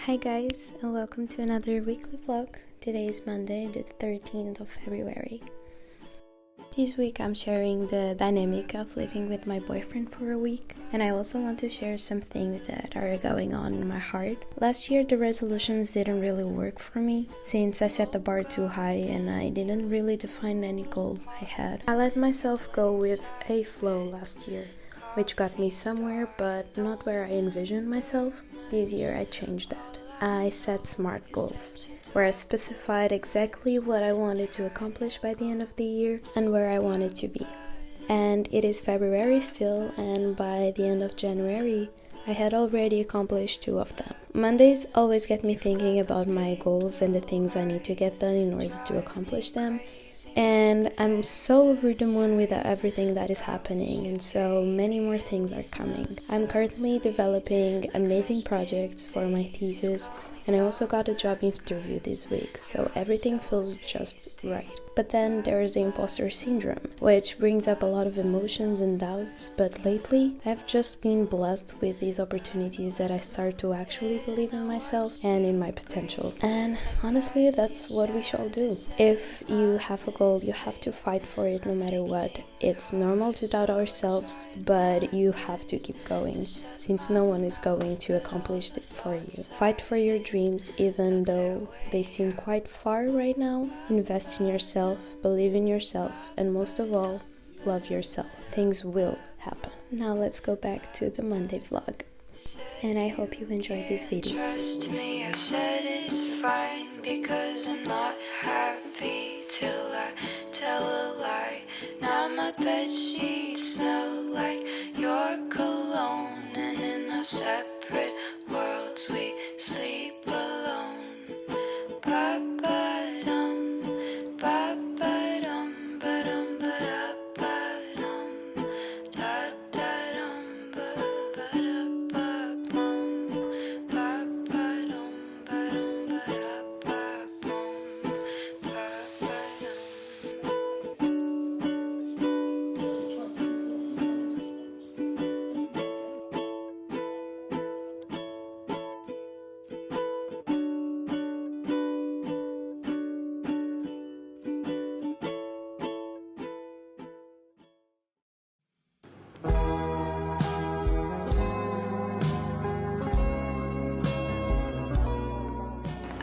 Hi guys, and welcome to another weekly vlog. Today is Monday, the 13th of February. This week I'm sharing the dynamic of living with my boyfriend for a week, and I also want to share some things that are going on in my heart. Last year the resolutions didn't really work for me, since I set the bar too high and I didn't really define any goal I had. I let myself go with a flow last year, which got me somewhere but not where I envisioned myself. This year I changed that. I set SMART goals, where I specified exactly what I wanted to accomplish by the end of the year and where I wanted to be. And it is February still, and by the end of January I had already accomplished 2 of them. Mondays always get me thinking about my goals and the things I need to get done in order to accomplish them. And I'm so over the moon with everything that is happening, and so many more things are coming. I'm currently developing amazing projects for my thesis, and I also got a job interview this week, so everything feels just right. But then there's the imposter syndrome, which brings up a lot of emotions and doubts, but lately I've just been blessed with these opportunities that I start to actually believe in myself and in my potential. And honestly, that's what we should all do. If you have a goal, you have to fight for it no matter what. It's normal to doubt ourselves, but you have to keep going, since no one is going to accomplish it for you. Fight for your dreams, even though they seem quite far right now. Invest in yourself, believe in yourself, and most of all, love yourself. Things will happen. Now let's go back to the Monday vlog, and I hope you enjoyed this video. Trust me, I said it's fine, because I'm not happy till I tell a lie. Now my bedsheets smell like your cologne, and in our separate worlds we sleep alone. Ba-ba-dum, ba-ba-dum, ba-dum, ba-da-ba-dum, da-da-dum, ba-ba-da-ba-bum, ba-ba-dum, ba-dum, ba-da-ba-bum,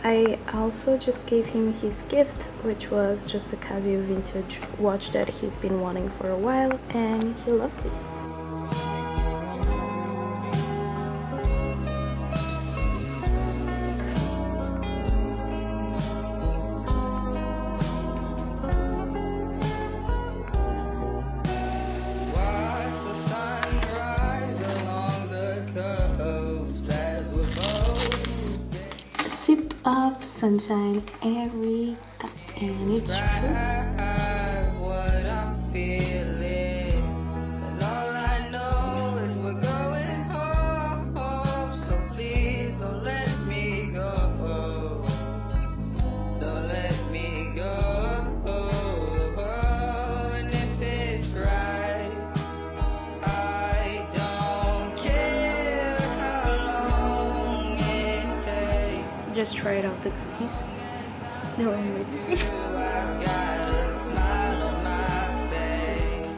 I also just gave him his gift, which was just a Casio vintage watch that he's been wanting for a while, and he loved it. Sip up sunshine every time, and it's true. what I'm feeling, and all I know is we're going home. So please don't let me go. Don't let me go. And if it's right, I don't care how long it takes. Just tried out the cookies. No one makes. I've got a smile on my face.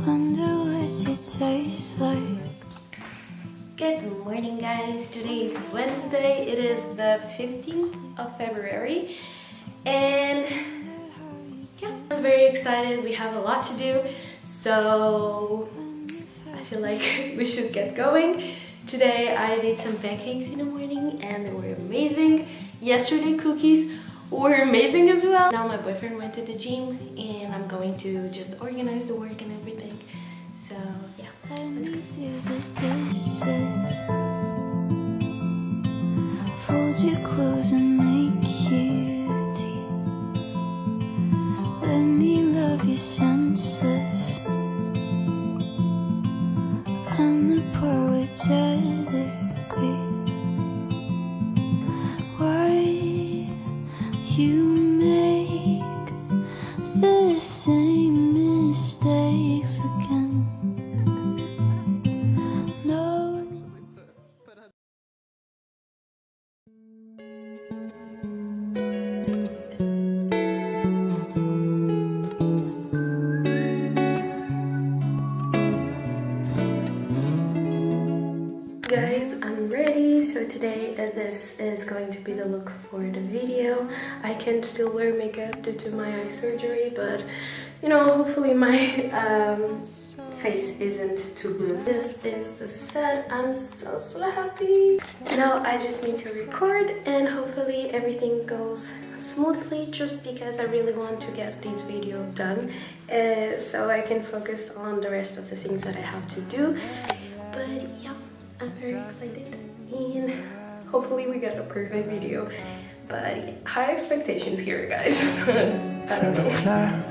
Wonder what it tastes like. Good morning guys, today is Wednesday, it is the 15th of February, and yeah, I'm very excited. We have a lot to do, so I feel like we should get going. Today I did some pancakes in the morning and they were amazing. Yesterday cookies were amazing as well. Now my boyfriend went to the gym and I'm going to just organize the work and everything. So yeah, let's go. Fold your clothes and make you tea. Let me love your senses unapologetically. Why you make the same mistakes again. No. Guys, I'm ready. So today this is going to be the look for the video. I can still wear makeup due to my eye surgery, but you know, hopefully my face isn't too blue. This is the set. I'm so happy. Now I just need to record and hopefully everything goes smoothly, just because I really want to get this video done so I can focus on the rest of the things that I have to do. But yeah, I'm very excited and hopefully we get a perfect video. But yeah, high expectations here, guys. I don't know.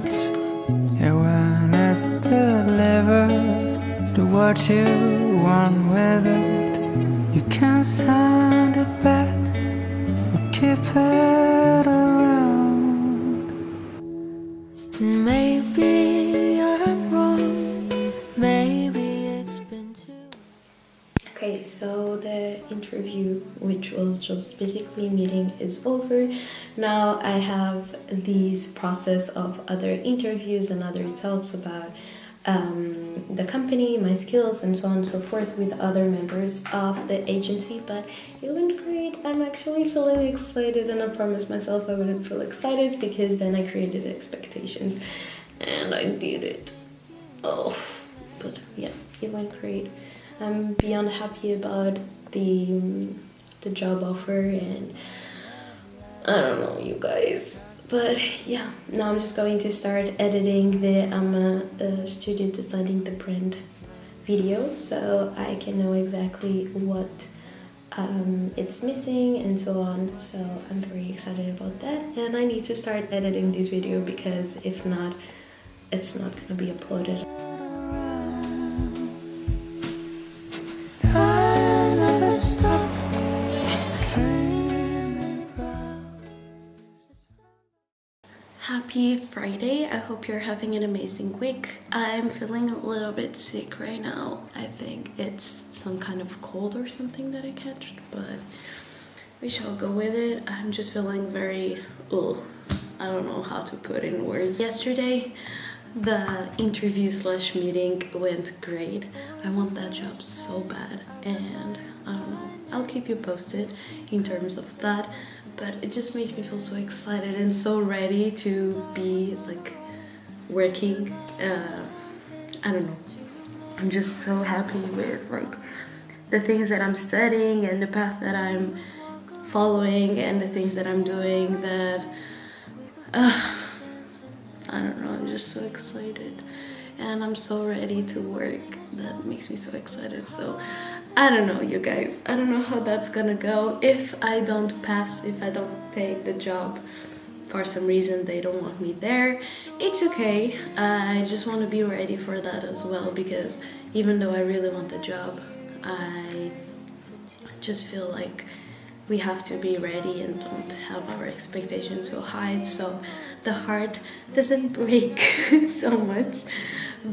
Yeah, when it's delivered, do what you want with it. You can send it back or keep it around. Maybe I'm wrong, maybe it's been too. Okay, so the interview, which was just basically meeting, is over. Now I have this process of other interviews and other talks about the company, my skills, and so on and so forth with other members of the agency. But it went great. I'm actually feeling excited, and I promised myself I wouldn't feel excited because then I created expectations, and I did it. Oh, but yeah, it went great. I'm beyond happy about the job offer, and I don't know, you guys. But yeah, now I'm just going to start editing the studio designing the brand video, so I can know exactly what it's missing and so on. So I'm very excited about that, and I need to start editing this video because if not, it's not gonna be uploaded. Happy Friday. I hope you're having an amazing week. I'm feeling a little bit sick right now. I think it's some kind of cold or something that I catched, but we shall go with it. I'm just feeling very, I don't know how to put in words. Yesterday, the interview / meeting went great. I want that job so bad, and I don't know, I'll keep you posted in terms of that. But it just makes me feel so excited and so ready to be like working. I don't know, I'm just so happy with like the things that I'm studying and the path that I'm following and the things that I'm doing, that I don't know, I'm just so excited and I'm so ready to work. That makes me so excited. So I don't know, you guys, I don't know how that's gonna go. If I don't pass, if I don't take the job, for some reason they don't want me there, it's okay. I just want to be ready for that as well, because even though I really want the job, I just feel like we have to be ready and don't have our expectations so high so the heart doesn't break so much.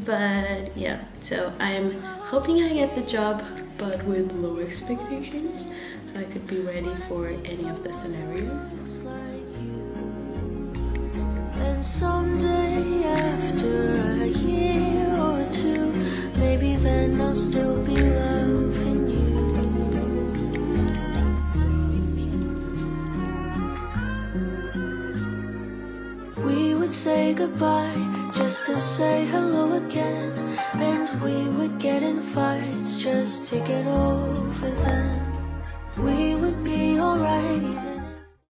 But yeah, so I'm hoping I get the job, but with low expectations, so I could be ready for any of the scenarios. And someday after a year or two, maybe then I'll still be loving you. We would say goodbye just to say hello again, and we would get in fights just to get over them. We would be alright even